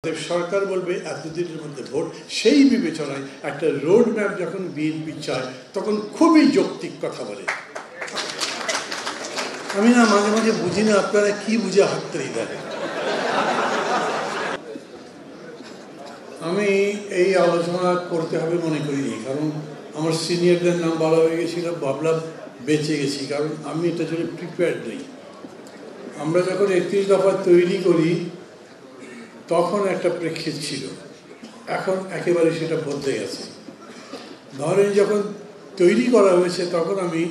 সরকার বলবে এতদিনের মধ্যে ভোট, সেই বিবেচনায় একটা রোড ম্যাপ যখন বিএনপি চায় তখন খুবই যৌক্তিক কথা বলে। আমি না মাঝে মাঝে বুঝি না আপনারা কি বুঝে হাততালি দেন। আমি এই আলোচনা করতে হবে মনে করিনি, কারণ আমার সিনিয়রদের নাম বলা হয়ে গেছিল, ভাবলাম বেঁচে গেছি, কারণ আমি এটা জন্য প্রিপেয়ার্ড নেই। আমরা যখন 31 দফা তৈরি করি তখন একটা প্রেক্ষিত ছিল, এখন একেবারে সেটা বদলে গেছে। ধরেন যখন তৈরি করা হয়েছে তখন আমি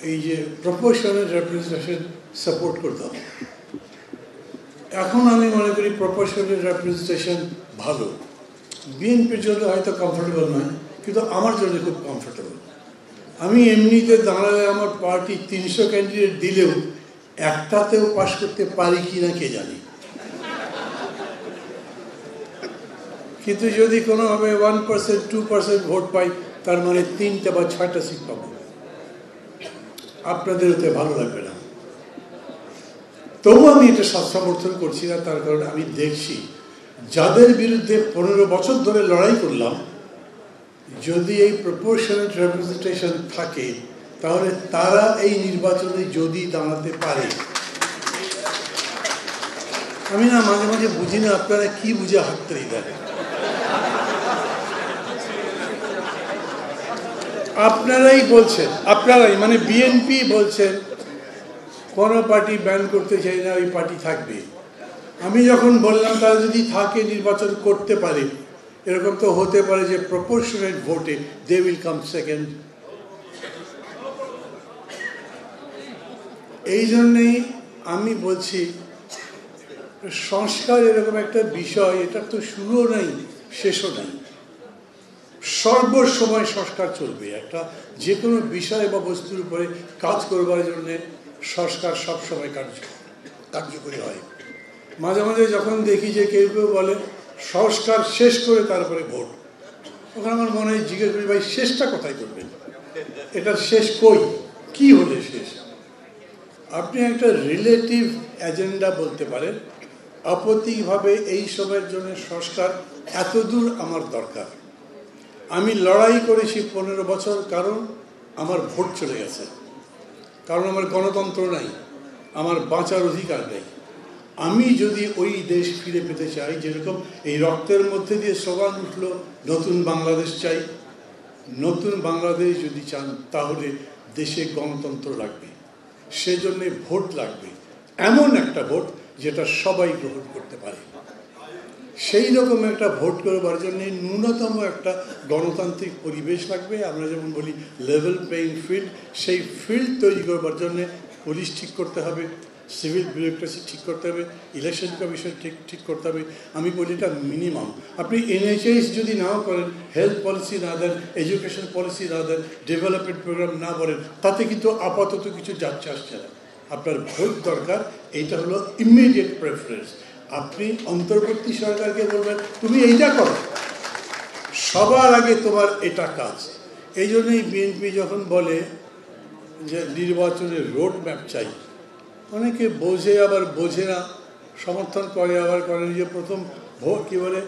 এই যে প্রপোর্শনাল রিপ্রেজেন্টেশন সাপোর্ট করতাম। এখন আমি মনে করি প্রপোর্শনাল রিপ্রেজেন্টেশন ভালো। বিএনপির জন্য হয়তো কমফোর্টেবল নয়, কিন্তু আমার জন্য খুব কমফোর্টেবল। আমি এমনিতে দাঁড়ালে আমার পার্টি 300 ক্যান্ডিডেট দিলেও একটাতেও পাশ করতে পারি কি না কে জানি, কিন্তু যদি কোনোভাবে 1% 2% ভোট পাই তার মানে 3টা বা 6টা সিট পাবো। আপনাদের ওতে ভালো লাগবে না, তবু আমি এটা সমর্থন করছি না। তার কারণ আমি দেখছি যাদের বিরুদ্ধে 15 বছর ধরে লড়াই করলাম, যদি এই প্রপোর্শনাল রিপ্রেজেন্টেশন থাকে তাহলে তারা এই নির্বাচনে যদি দাঁড়াতে পারে। আমি না মাঝে মাঝে বুঝি না আপনারা কি বুঝে হাততালি দেন। আপনারাই বলছেন, আপনারাই মানে বিএনপি বলছেন কোনো পার্টি ব্যান করতে চাই না, ওই পার্টি থাকবে। আমি যখন বললাম তারা যদি থাকে নির্বাচন করতে পারে, এরকম তো হতে পারে যে প্রপোর্শনেট ভোটে দে উইল কাম সেকেন্ড। এই জন্যেই আমি বলছি সংস্কার এরকম একটা বিষয়, এটা তো শুরুও নাই শেষও নাই, সর্বসময় সংস্কার চলবে। একটা যে কোনো বিষয় বা বস্তুর উপরে কাজ করবার জন্য সংস্কার সবসময় কার্যকরী হয়। মাঝে মাঝে যখন দেখি যে কেউ কেউ বলে সংস্কার শেষ করে তারপরে ভোট, তখন আমার মনে হয় জিজ্ঞেস করি, ভাই শেষটা কোথায় করবেন? এটার শেষ কই, কি হলে শেষ? আপনি একটা রিলেটিভ এজেন্ডা বলতে পারেন, আপত্তিকভাবে এই সময়ের জন্য সংস্কার এতদূর আমার দরকার। আমি লড়াই করেছি 15 বছর, কারণ আমার ভোট চলে গেছে, কারণ আমার গণতন্ত্র নাই, আমার বাঁচার অধিকার নেই। আমি যদি ওই দেশ ফিরে পেতে চাই, যেরকম এই রক্তের মধ্যে দিয়ে স্লোগান উঠলো নতুন বাংলাদেশ চাই, নতুন বাংলাদেশ যদি চান তাহলে দেশে গণতন্ত্র লাগবে, সেজন্যে ভোট লাগবে, এমন একটা ভোট যেটা সবাই গ্রহণ করতে পারে। সেই রকম একটা ভোট করবার জন্য ন্যূনতম একটা গণতান্ত্রিক পরিবেশ লাগবে। আমরা যেমন বলি লেভেল প্লেইং ফিল্ড, সেই ফিল্ড তৈরি করবার জন্য পুলিশ ঠিক করতে হবে, সিভিল বিউরোক্রেসি ঠিক করতে হবে, ইলেকশন কমিশন ঠিক করতে হবে। আমি বলি এটা মিনিমাম। আপনি NHS যদি নাও করেন, হেলথ পলিসি না দেন, এডুকেশন পলিসি না দেন, ডেভেলপমেন্ট প্রোগ্রাম না বলেন, তাতে কিন্তু আপাতত কিছু যাচ্ছে আসছে না। আপনার ভোট দরকার, এইটা হলো ইমিডিয়েট প্রেফারেন্স। আপনি অন্তর্বর্তী সরকারকে বলবেন তুমি এইটা করো, সবার আগে তোমার এটা কাজ। এই জন্যই বিএনপি যখন বলে যে নির্বাচনের রোড ম্যাপ চাই, অনেকে বোঝে আবার বোঝে না, সমর্থন করে আবার করেন। যে প্রথম ভোট কি বলে,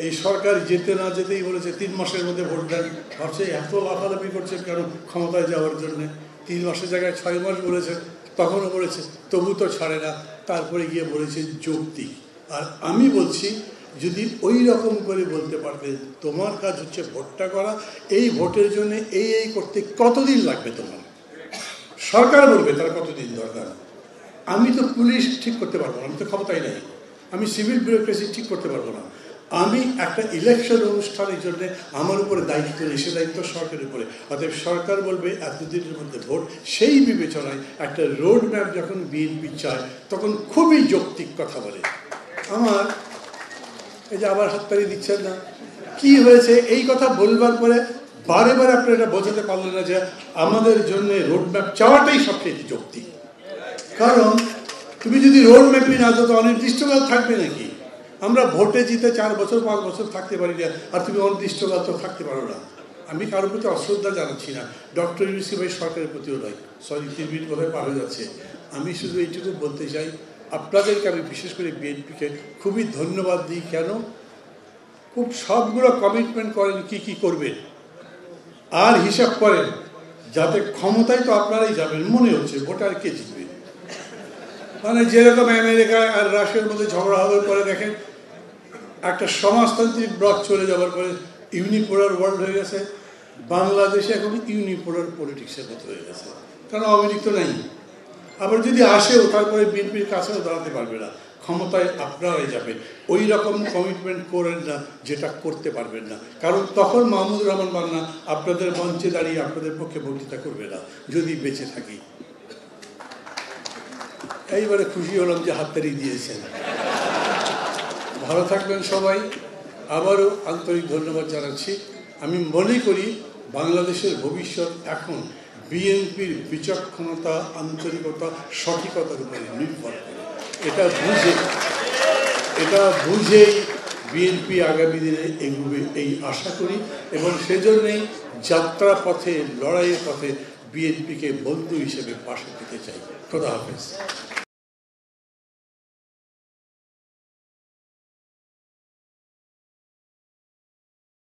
এই সরকার যেতে না যেতেই বলেছে 3 মাসের মধ্যে ভোট দেন। ভাবছে এত লাফালাফি করছে কেন ক্ষমতায় যাওয়ার জন্যে? 3 মাসের জায়গায় 6 মাস বলেছে, তখনও বলেছে, তবু তো ছাড়ে না। তারপরে গিয়ে বলেছে যৌক্তিক। আর আমি বলছি যদি ওই রকম করে বলতে পারবে তোমার কাজ হচ্ছে ভোটটা করা, এই ভোটের জন্য এই করতে কতদিন লাগবে তোমার, সরকার বলবে তার কতদিন দরকার। আমি তো পুলিশ ঠিক করতে পারবো না, আমি তো ক্ষমতাই নাই। আমি সিভিল বিউরোক্রেসি ঠিক করতে পারবো না। আমি একটা ইলেকশন অনুষ্ঠানের জন্য আমার উপরে দায়িত্ব নেই, সে দায়িত্ব সরকারের উপরে। অতএব সরকার বলবে এতদিনের মধ্যে ভোট, সেই বিবেচনায় একটা রোড ম্যাপ যখন বিএনপি চায় তখন খুবই যৌক্তিক কথা বলে। আমার এই যে আবার হাততালি দিচ্ছেন না, কি হয়েছে এই কথা বলবার পরে বারে বারে আপনি এটা বোঝাতে পারলেন না যে আমাদের জন্য রোড ম্যাপ চাওয়াটাই সবচেয়ে যৌক্তিক। কারণ তুমি যদি রোড ম্যাপই না দাও তো অনির্দিষ্টকাল থাকবে নাকি? আমরা ভোটে জিতে 4 বছর 5 বছর থাকতে পারি না, আর তুমি অনির্দিষ্টকাল তো থাকতে পারো না। আমি কারোর প্রতি অশ্রদ্ধা জানাচ্ছি না, ডক্টর ইউনূস ভাই সরকারের প্রতিও নয়, সরি 3 মিনিট বোধহয় পার হয়ে যাচ্ছে। আমি শুধু এইটুকু বলতে চাই, আপনাদেরকে আমি বিশেষ করে বিএনপিকে খুবই ধন্যবাদ দিই। কেন? খুব সবগুলো কমিটমেন্ট করেন কি কি করবেন, আর হিসাব করেন যাতে ক্ষমতায় তো আপনারাই যাবেন, মনে হচ্ছে ভোটার কে জিতবে। মানে যেরকম আমেরিকায় আর রাশিয়ার মধ্যে ঝগড়া হওয়ার পরে দেখেন একটা সমাজতান্ত্রিক ব্লক চলে যাওয়ার পরে ইউনিপোলার ওয়ার্ল্ড হয়ে গেছে, বাংলাদেশে এখন ইউনিপোলার পলিটিক্সের মতো হয়ে গেছে, কারণ আওয়ামী লীগ তো নাই। আবার যদি আসেও তারপরে বিএনপির কাছেও দাঁড়াতে পারবে না, ক্ষমতায় আপনারাই যাবেন। ওই রকম কমিটমেন্ট করেন না যেটা করতে পারবেন না, কারণ তখন মাহমুদুর রহমান বান্না আপনাদের মঞ্চে দাঁড়িয়ে আপনাদের পক্ষে বক্তৃতা করবে না যদি বেঁচে থাকি। এইবারে খুশি হলাম যে হাততালি দিয়েছেন। ভালো থাকবেন সবাই। আবারও আন্তরিক ধন্যবাদ জানাচ্ছি। আমি মনে করি বাংলাদেশের ভবিষ্যৎ এখন বিএনপির বিচক্ষণতা, আন্তরিকতা, সঠিকতার উপরে নির্ভর করে। এটা বুঝেই বিএনপি আগামী দিনে এগোবে এই আশা করি, এবং সেজন্যই যাত্রা পথে, লড়াইয়ের পথে বিএনপিকে বন্ধু হিসেবে পাশে পেতে চাই। খোদা হাফেজ।